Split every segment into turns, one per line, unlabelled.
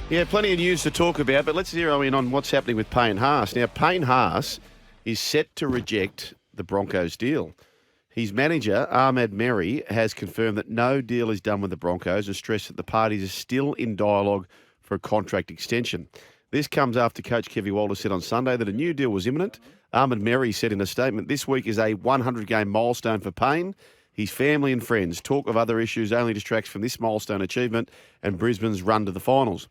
Yeah, plenty of news to talk about, but let's zero in on what's happening with Payne Haas. Now, Payne Haas is set to reject the Broncos deal. His manager, Ahmed Merry, has confirmed that no deal is done with the Broncos and stressed that the parties are still in dialogue for a contract extension. This comes after coach Kevy Walter said on Sunday that a new deal was imminent. Ahmed Merry said in a statement, "This week is a 100-game milestone for Payne. His family and friends. Talk of other issues only distracts from this milestone achievement and Brisbane's run to the finals."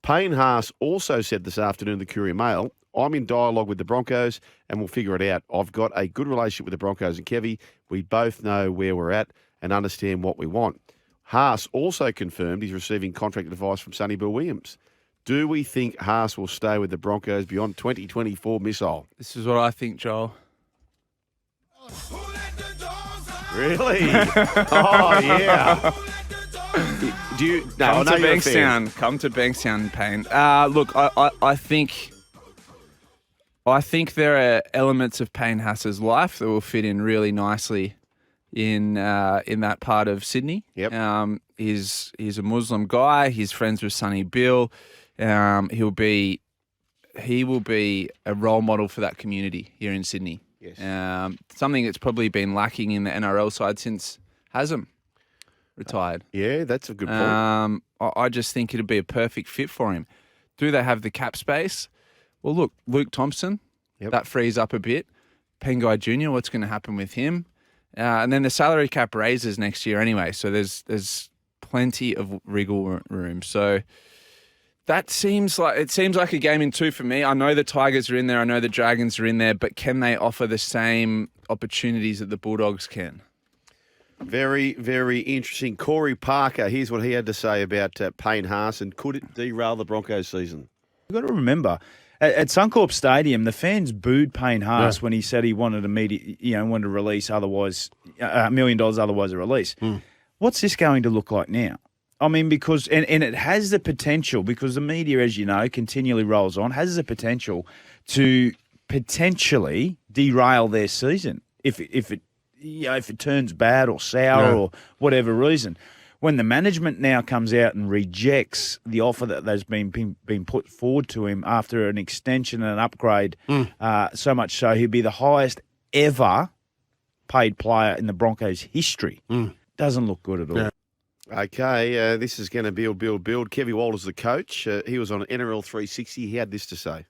Payne Haas also said this afternoon in the Courier Mail, "I'm in dialogue with the Broncos and we'll figure it out. I've got a good relationship with the Broncos and Kevy. We both know where we're at and understand what we want." Haas also confirmed he's receiving contract advice from Sonny Bill Williams. Do we think Haas will stay with the Broncos beyond 2024 missile?
This is what I think, Joel.
Really? Oh, yeah. Do you? No,
Come
I know
to
you're a fan.
Bankstown. Come to Bankstown, Payne. Look, I think there are elements of Payne Haas's life that will fit in really nicely in that part of Sydney.
Yep.
He's a Muslim guy. He's friends with Sonny Bill. He will be a role model for that community here in Sydney.
Yes.
Something that's probably been lacking in the NRL side since Haslam retired.
Yeah, that's a good point.
I just think it'd be a perfect fit for him. Do they have the cap space? Well, look, Luke Thompson, that frees up a bit. Pengai Jr., what's going to happen with him? And then the salary cap raises next year anyway, so there's plenty of wriggle room. So it seems like a game in two for me. I know the Tigers are in there, I know the Dragons are in there, but can they offer the same opportunities that the Bulldogs can?
Very, very interesting. Corey Parker, here's what he had to say about Payne Haas, and could it derail the Broncos season?
You've got to remember, at Suncorp Stadium, the fans booed Payne Haas when he said he wanted wanted to release otherwise $1 million, otherwise a release. What's this going to look like now? I mean, because and it has the potential, because the media, as you know, continually rolls on, has the potential to potentially derail their season if it turns bad or sour or whatever reason. When the management now comes out and rejects the offer that has been put forward to him after an extension and an upgrade, so much so he'll be the highest ever paid player in the Broncos' history. Doesn't look good at all.
Okay, this is going to build. Kevy Walter's the coach. He was on NRL 360. He had this to say.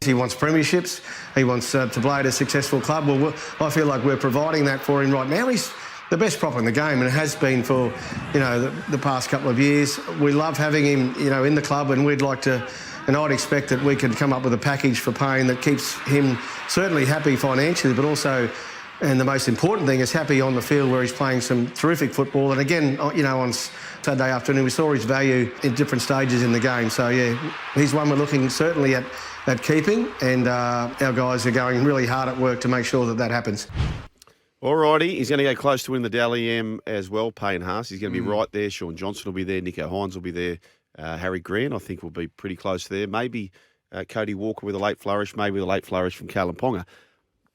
He wants premierships. He wants to play at a successful club. Well, I feel like we're providing that for him right now. He's the best prop in the game, and it has been for the past couple of years. We love having him in the club, and we'd like to. And I'd expect that we could come up with a package for Payne that keeps him certainly happy financially, but also, and the most important thing, is happy on the field where he's playing some terrific football. And again, on Saturday afternoon, we saw his value in different stages in the game. So yeah, he's one we're looking certainly at keeping, and our guys are going really hard at work to make sure that happens.
All righty, he's going to go close to win the Dally M as well, Payne Haas. He's going to be right there. Sean Johnson will be there. Nico Hines will be there. Harry Grant, I think, will be pretty close there. Maybe Cody Walker with a late flourish, maybe with a late flourish from Callum Ponga.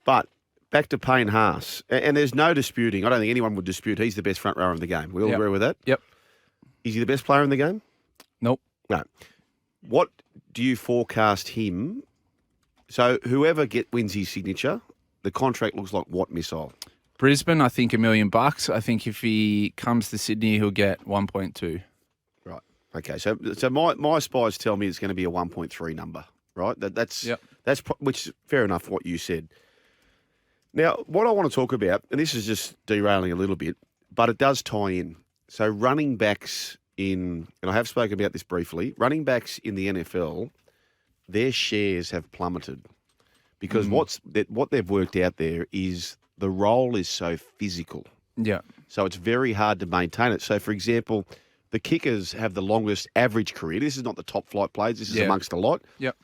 But back to Payne Haas, and there's no disputing. I don't think anyone would dispute he's the best front rower in the game. We all agree with that?
Yep.
Is he the best player in the game?
Nope.
No. What do you forecast him? So whoever wins his signature, the contract looks like what missile?
Brisbane, I think $1 million. I think if he comes to Sydney, he'll get 1.2.
Right. Okay. So my spies tell me it's going to be a 1.3 number. Right. That's which is fair enough. What you said. Now, what I want to talk about, and this is just derailing a little bit, but it does tie in. So running backs and I have spoken about this briefly, running backs in the NFL, their shares have plummeted because what they've worked out there is the role is so physical.
Yeah.
So it's very hard to maintain it. So, for example, the kickers have the longest average career. This is not the top flight players. This is amongst a lot.
Yep.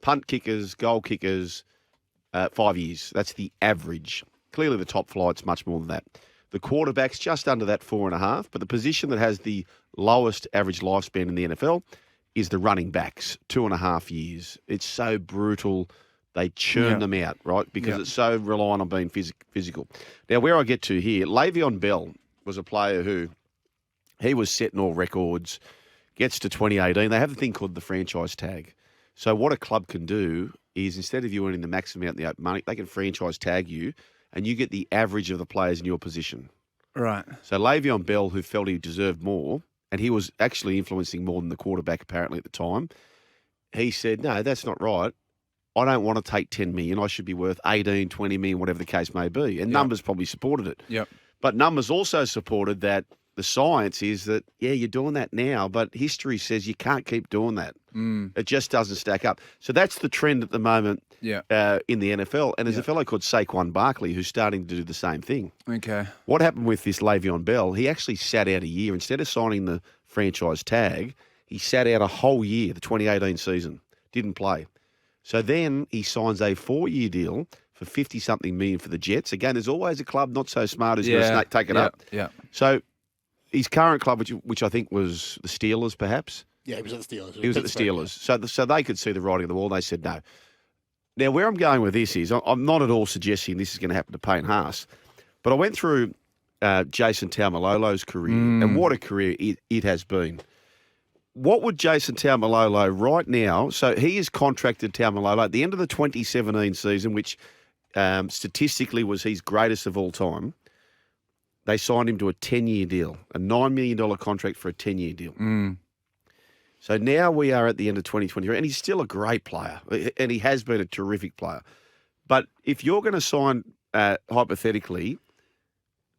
Punt kickers, goal kickers, 5 years. That's the average. Clearly the top flight's much more than that. The quarterback's just under that 4.5, but the position that has the lowest average lifespan in the NFL is the running backs, 2.5 years. It's so brutal. They churn them out, right? Because it's so reliant on being physical. Now, where I get to here, Le'Veon Bell was a player who, he was setting all records. gets to 2018, they have a thing called the franchise tag. So what a club can do is instead of you earning the maximum amount in the open money, they can franchise tag you and you get the average of the players in your position.
Right.
So Le'Veon Bell, who felt he deserved more, and he was actually influencing more than the quarterback apparently at the time, he said, no, that's not right. I don't want to take 10 million. I should be worth 18, 20 million, whatever the case may be. And numbers probably supported it.
Yep.
But numbers also supported that the science is that, yeah, you're doing that now, but history says you can't keep doing that. It just doesn't stack up. So that's the trend at the moment in the NFL. And there's a fellow called Saquon Barkley who's starting to do the same thing.
Okay.
What happened with this Le'Veon Bell, he actually sat out a year. Instead of signing the franchise tag, he sat out a whole year, the 2018 season, didn't play. So then he signs a 4-year deal for 50-something million for the Jets. Again, there's always a club not so smart who's going to take it up.
Yeah.
So his current club, which I think was the Steelers, perhaps.
Yeah, he was at the Steelers.
He was at the Steelers. So they could see the writing on the wall. They said no. Now, where I'm going with this is I'm not at all suggesting this is going to happen to Payne Haas, but I went through Jason Taumalolo's career, and what a career it has been. What would Jason Taumalolo right now, so he is contracted Taumalolo at the end of the 2017 season, which statistically was his greatest of all time. They signed him to a 10-year deal, a $9 million contract for a 10-year deal. So now we are at the end of 2023, and he's still a great player, and he has been a terrific player. But if you're going to sign, hypothetically,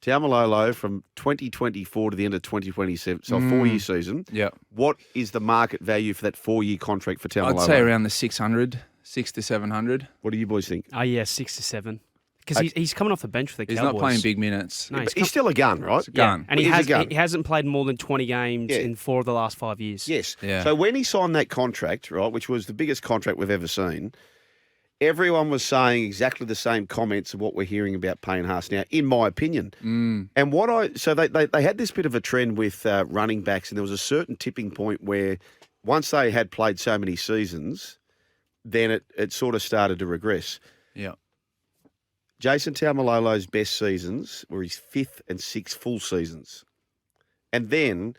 Taumalolo from 2024 to the end of 2027, so a 4-year season, what is the market value for that 4-year contract for Taumalolo?
I'd say around the 600 to 700.
What do you boys think?
Oh, yeah, 6 to 7. Because he's coming off the bench for the Cowboys.
He's not playing big minutes.
No,
He's still a gun, right?
Gun.
And he hasn't played more than 20 games in 4 of the last 5 years.
Yes.
Yeah.
So when he signed that contract, right, which was the biggest contract we've ever seen, everyone was saying exactly the same comments of what we're hearing about Payne Haas now, in my opinion. And they had this bit of a trend with running backs, and there was a certain tipping point where once they had played so many seasons, then it sort of started to regress.
Yeah.
Jason Taumalolo's best seasons were his 5th and 6th full seasons. And then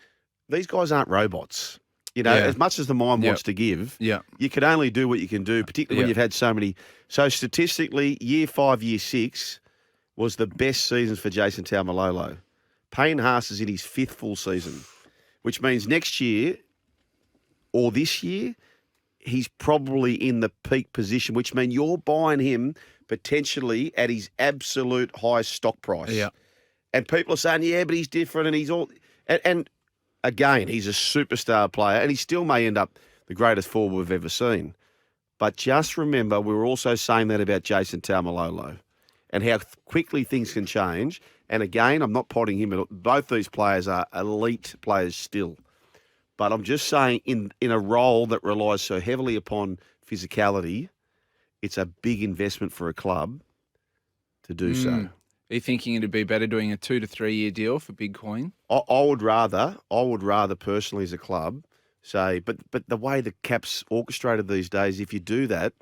these guys aren't robots. You know, as much as the mind wants to give, you can only do what you can do, particularly when you've had so many. So statistically, year 5, year 6 was the best seasons for Jason Taumalolo. Payne Haas is in his 5th full season, which means next year or this year, he's probably in the peak position, which means you're buying him potentially at his absolute highest stock price.
Yeah.
And people are saying, yeah, but he's different and he's all... And again, he's a superstar player and he still may end up the greatest forward we've ever seen. But just remember, we were also saying that about Jason Taumalolo and how quickly things can change. And again, I'm not potting him at all. Both these players are elite players still. But I'm just saying in a role that relies so heavily upon physicality, it's a big investment for a club to do so.
Are you thinking it'd be better doing a 2 to 3 year deal for big coin?
I would rather personally as a club say, but the way the cap's orchestrated these days, if you do that,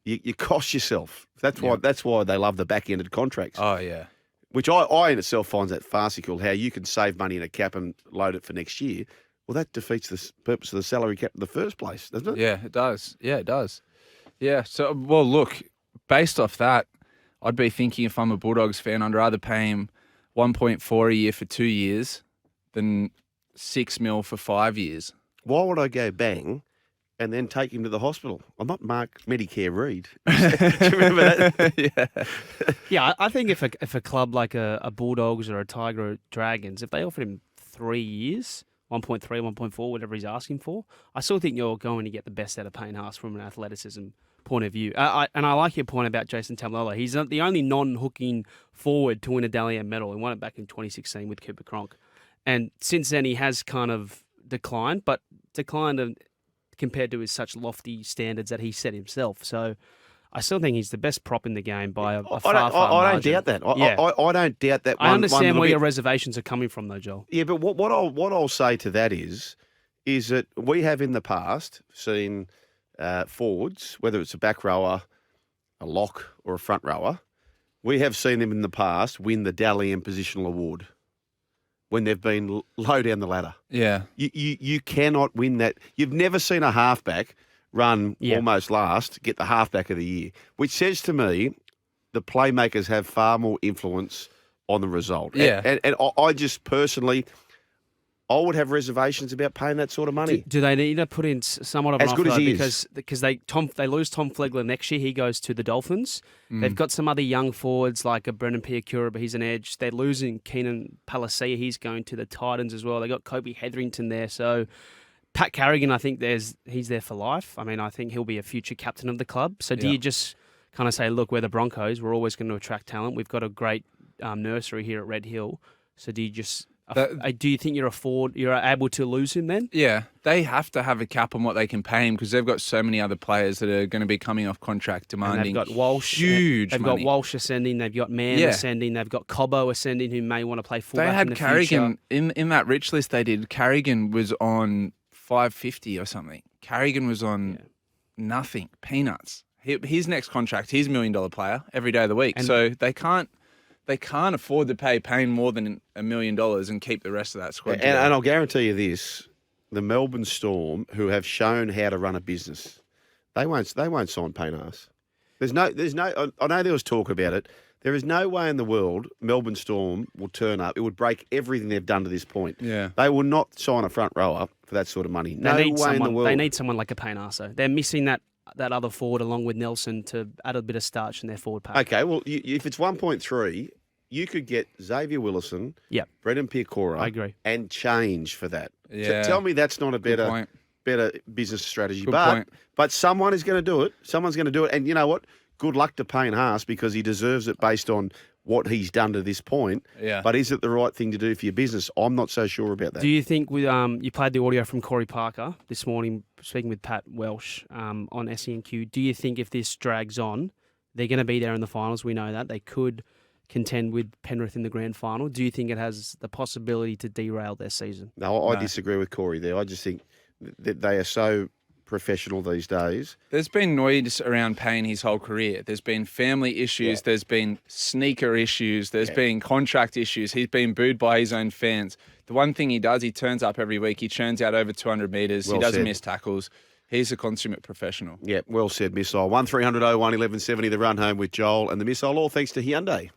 you cost yourself. That's why they love the back-ended contracts.
Oh, yeah.
Which I in itself finds that farcical, how you can save money in a cap and load it for next year. Well, that defeats the purpose of the salary cap in the first place, doesn't it?
Yeah, it does. Yeah, it does. Yeah, so, well, look, based off that, I'd be thinking if I'm a Bulldogs fan, I'd rather pay him 1.4 a year for 2 years than 6 mil for 5 years.
Why would I go bang and then take him to the hospital? I'm not Mark Medicare Reid. Do you remember that?
Yeah, I think if a club like a Bulldogs or a Tiger or Dragons, if they offered him 3 years, 1.3, 1.4, whatever he's asking for, I still think you're going to get the best out of Payne Haas from an athleticism point of view. And I like your point about Jason Taumalolo. He's the only non-hooking forward to win a Dally M medal. He won it back in 2016 with Cooper Cronk. And since then, he has kind of declined compared to his such lofty standards that he set himself. So I still think he's the best prop in the game by a far margin.
I don't doubt that. I don't doubt that.
I understand where your reservations are coming from, though, Joel.
Yeah, but what I'll say to that is that we have in the past seen forwards, whether it's a back rower, a lock, or a front rower, we have seen them in the past win the Dally M positional award. when they've been low down the ladder.
Yeah.
You cannot win that. You've never seen a halfback run almost last, get the halfback of the year, which says to me the playmakers have far more influence on the result.
Yeah.
And I just personally, I would have reservations about paying that sort of money.
Do they need to put in somewhat of an
As
offer
good as
though,
he is.
because they lose Tom Flegler next year. He goes to the Dolphins. They've got some other young forwards like a Brendan Piakura, but he's an edge. They're losing Keenan Palacia. He's going to the Titans as well. They got Kobe Hetherington there. So Pat Carrigan, I think he's there for life. I mean, I think he'll be a future captain of the club. So do you just kind of say, look, we're the Broncos. We're always going to attract talent. We've got a great nursery here at Red Hill. So do you just... do you think you're able to lose him then?
Yeah, they have to have a cap on what they can pay him because they've got so many other players that are going to be coming off contract demanding
And they've got Walsh.
huge
They've
money.
got Walsh ascending. They've got Mann ascending. They've got Cobbo ascending, who may want to play
They
fullback in
had
the
Carrigan
future.
in that rich list they did. Carrigan was on $550 or something. Carrigan was on nothing, peanuts. His next contract, he's $1 million player every day of the week.
And-
so they can't afford to pay Payne more than $1 million and keep the rest of that squad.
And I'll guarantee you this: the Melbourne Storm, who have shown how to run a business, they won't sign Payne Haas. There's no. I know there was talk about it. There is no way in the world Melbourne Storm will turn up. It would break everything they've done to this point.
Yeah.
They will not sign a front rower for that sort of money. No way in the world.
They need someone like a Payne Haas. They're missing that other forward along with Nelson to add a bit of starch in their forward pack.
Okay, well, if it's 1.3, you could get Xavier Willison,
Yep.
Brendan Piakura,
I agree.
and change for that.
Yeah.
Tell me that's not a
point.
better business strategy.
Good point.
But someone is going to do it. Someone's going to do it. And you know what? Good luck to Payne Haas because he deserves it based on what he's done to this point.
Yeah.
But is it the right thing to do for your business? I'm not so sure about that.
Do you think with you played the audio from Corey Parker this morning speaking with Pat Welsh on SENQ? Do you think if this drags on, they're going to be there in the finals? We know that they could contend with Penrith in the grand final. Do you think it has the possibility to derail their season?
No, I disagree with Corey there. I just think that they are so professional these days.
There's been noise around Payne his whole career. There's been family issues. There's been sneaker issues. There's been contract issues. He's been booed by his own fans. The one thing he does, he turns up every week. He churns out over 200 metres.
Well
he doesn't
said.
miss tackles. He's a consummate professional.
Yeah, well said, Missile. 1300 01 1170, the run home with Joel and the Missile. All thanks to Hyundai.